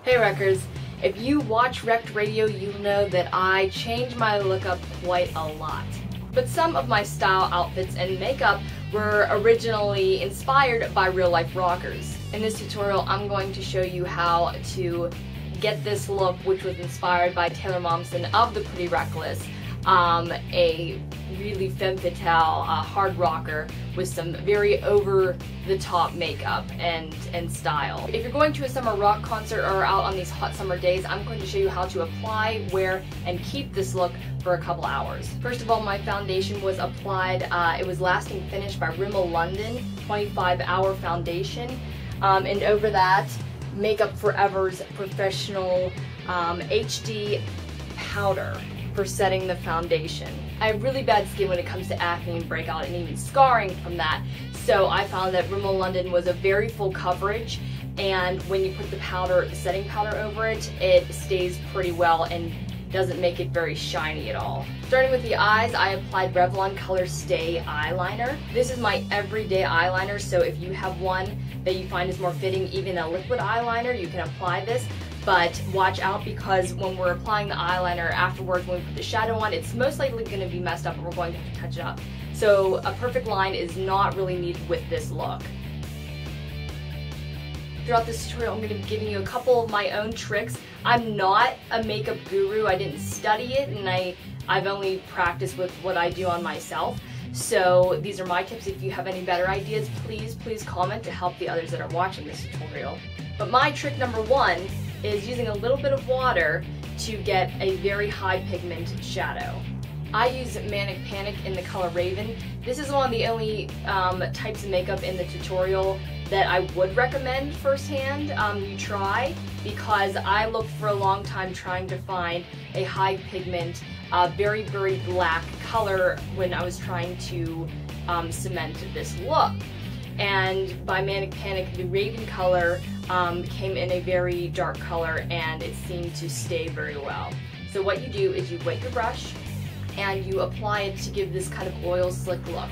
Hey Wreckers, if you watch Wrecked Radio, you'll know that I change my look up quite a lot. But some of my style outfits and makeup were originally inspired by real-life rockers. In this tutorial, I'm going to show you how to get this look, which was inspired by Taylor Momsen of The Pretty Reckless, a really femme fatale hard rocker with some very over-the-top makeup and style. If you're going to a summer rock concert or out on these hot summer days, I'm going to show you how to apply, wear, and keep this look for a couple hours. First of all, my foundation was applied. It was Lasting Finish by Rimmel London 25-hour foundation, and over that, Makeup Forever's Professional HD powder for setting the foundation. I have really bad skin when it comes to acne and breakout and even scarring from that, so I found that Rimmel London was a very full coverage, and when you put the powder, the setting powder over it, it stays pretty well and doesn't make it very shiny at all. Starting with the eyes, I applied Revlon Color Stay eyeliner. This is my everyday eyeliner, so if you have one that you find is more fitting, even a liquid eyeliner, you can apply this. But watch out, because when we're applying the eyeliner afterwards, when we put the shadow on, it's most likely going to be messed up and we're going to have to touch it up. So a perfect line is not really needed with this look. Throughout this tutorial, I'm going to be giving you a couple of my own tricks. I'm not a makeup guru. I didn't study it, and I've only practiced with what I do on myself. So these are my tips. If you have any better ideas, please comment to help the others that are watching this tutorial. But my trick number one is using a little bit of water to get a very high pigment shadow. I use Manic in the color Raven. This is one of the only types of makeup in the tutorial that I would recommend firsthand you try, because I looked for a long time trying to find a high pigment, very black color when I was trying to cement this look. And by Manic, the Raven color came in a very dark color, and it seemed to stay very well. So what you do is you wet your brush and you apply it to give this kind of oil slick look.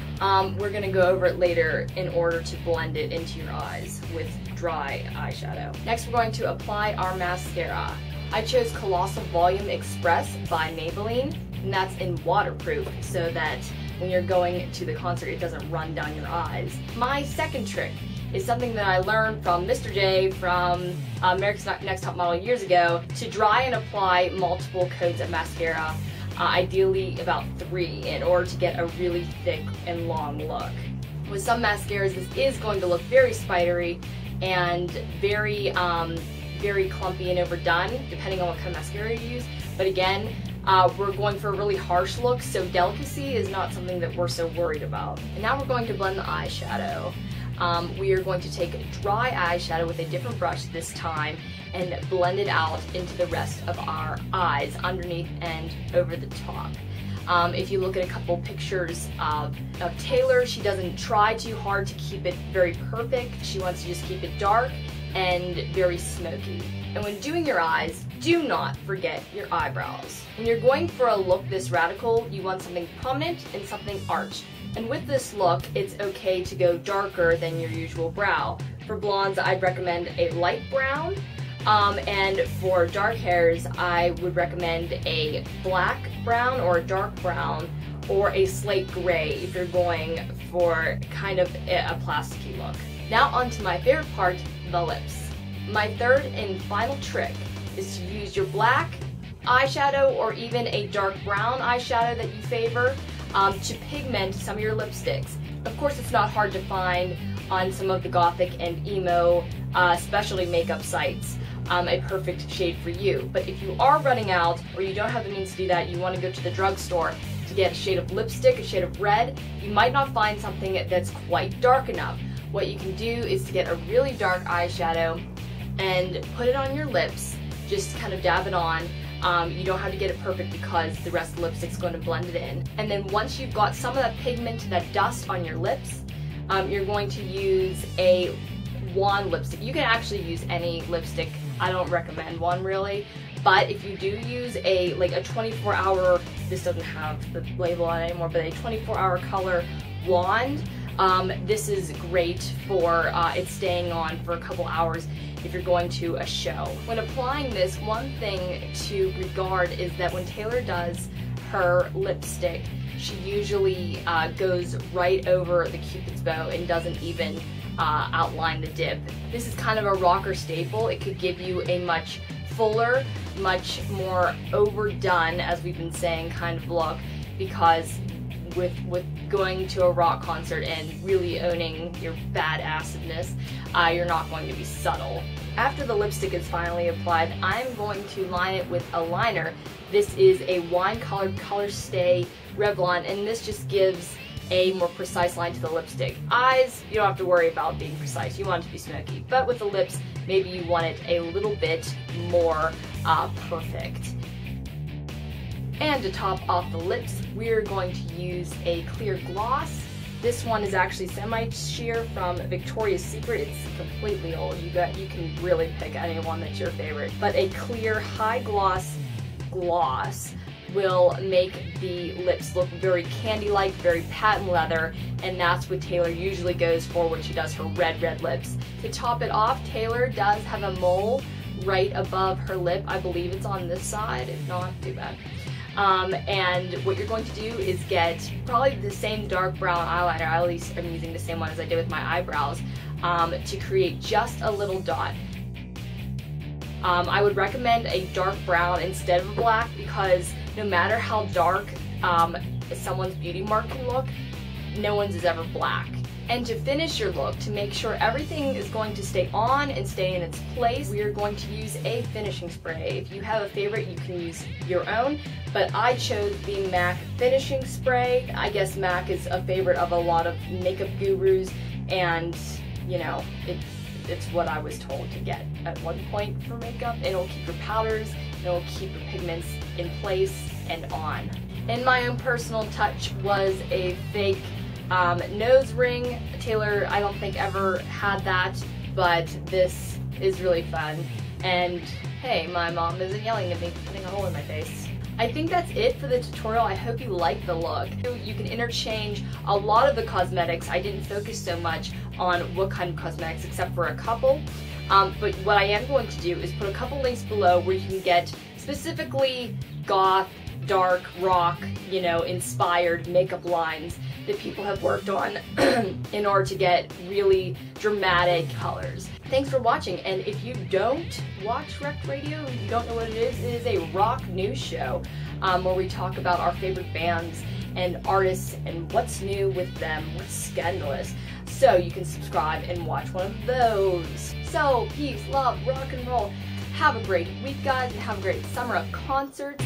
We're going to go over it later in order to blend it into your eyes with dry eyeshadow. Next, we're going to apply our mascara. I chose Colossal Volume Express by Maybelline, and that's in waterproof so that when you're going to the concert, it doesn't run down your eyes. My second trick is something that I learned from Mr. J from America's Next Top Model years ago, to dry and apply multiple coats of mascara, ideally about 3, in order to get a really thick and long look. With some mascaras, this is going to look very spidery and very clumpy and overdone, depending on what kind of mascara you use. But again, we're going for a really harsh look, so delicacy is not something that we're so worried about. And now we're going to blend the eyeshadow. We are going to take dry eyeshadow with a different brush this time and blend it out into the rest of our eyes, underneath and over the top. If you look at a couple pictures of Taylor, she doesn't try too hard to keep it very perfect. She wants to just keep it dark and very smoky. And when doing your eyes, do not forget your eyebrows. When you're going for a look this radical, you want something prominent and something arched. And with this look, it's okay to go darker than your usual brow. For blondes, I'd recommend a light brown, and for dark hairs, I would recommend a black brown or a dark brown, or a slate gray if you're going for kind of a plasticky look. Now onto my favorite part, the lips. My third and final trick is to use your black eyeshadow or even a dark brown eyeshadow that you favor to pigment some of your lipsticks. Of course, it's not hard to find on some of the Gothic and emo specialty makeup sites a perfect shade for you. But if you are running out, or you don't have the means to do that, you want to go to the drugstore to get a shade of lipstick, a shade of red, you might not find something that's quite dark enough. What you can do is to get a really dark eyeshadow and put it on your lips, just kind of dab it on. You don't have to get it perfect because the rest of the lipstick's going to blend it in. And then once you've got some of that pigment, that dust on your lips, you're going to use a wand lipstick. You can actually use any lipstick. I don't recommend one really, but if you do use a 24-hour, this doesn't have the label on it anymore, but a 24-hour color wand, this is great for it staying on for a couple hours. if you're going to a show. When applying this, one thing to regard is that when Taylor does her lipstick, she usually goes right over the Cupid's bow and doesn't even outline the dip. This is kind of a rocker staple. It could give you a much fuller, much more overdone, as we've been saying, kind of look, because with going to a rock concert and really owning your badassedness, you're not going to be subtle. After the lipstick is finally applied, I'm going to line it with a liner. This is a wine-colored Color Stay Revlon, and this just gives a more precise line to the lipstick. Eyes, you don't have to worry about being precise. You want it to be smoky. But with the lips, maybe you want it a little bit more perfect. And to top off the lips, we're going to use a clear gloss. This one is actually semi-sheer from Victoria's Secret. It's completely old. You can really pick anyone that's your favorite. But a clear high gloss will make the lips look very candy-like, very patent leather, and that's what Taylor usually goes for when she does her red lips. To top it off, Taylor does have a mole right above her lip. I believe it's on this side. If not, too bad. And what you're going to do is get probably the same dark brown eyeliner, at least I'm using the same one as I did with my eyebrows, to create just a little dot. I would recommend a dark brown instead of a black, because no matter how dark someone's beauty mark can look, no one's is ever black. And to finish your look, to make sure everything is going to stay on and stay in its place, we are going to use a finishing spray. If you have a favorite, you can use your own, but I chose the MAC finishing spray. I guess MAC is a favorite of a lot of makeup gurus, and you know, it's what I was told to get at one point for makeup. It'll keep your powders, it'll keep your pigments in place and on. And my own personal touch was a fake nose ring. Taylor, I don't think ever had that, but this is really fun. And hey, my mom isn't yelling at me for putting a hole in my face. I think that's it for the tutorial. I hope you like the look. You can interchange a lot of the cosmetics. I didn't focus so much on what kind of cosmetics, except for a couple. But what I am going to do is put a couple links below where you can get specifically goth, dark, rock, you know, inspired makeup lines that people have worked on in order to get really dramatic colors. Thanks for watching, and if you don't watch WreckedRadio, you don't know what it is a rock news show where we talk about our favorite bands and artists and what's new with them, what's scandalous. So you can subscribe and watch one of those. So peace, love, rock and roll. Have a great week, guys, and have a great summer of concerts.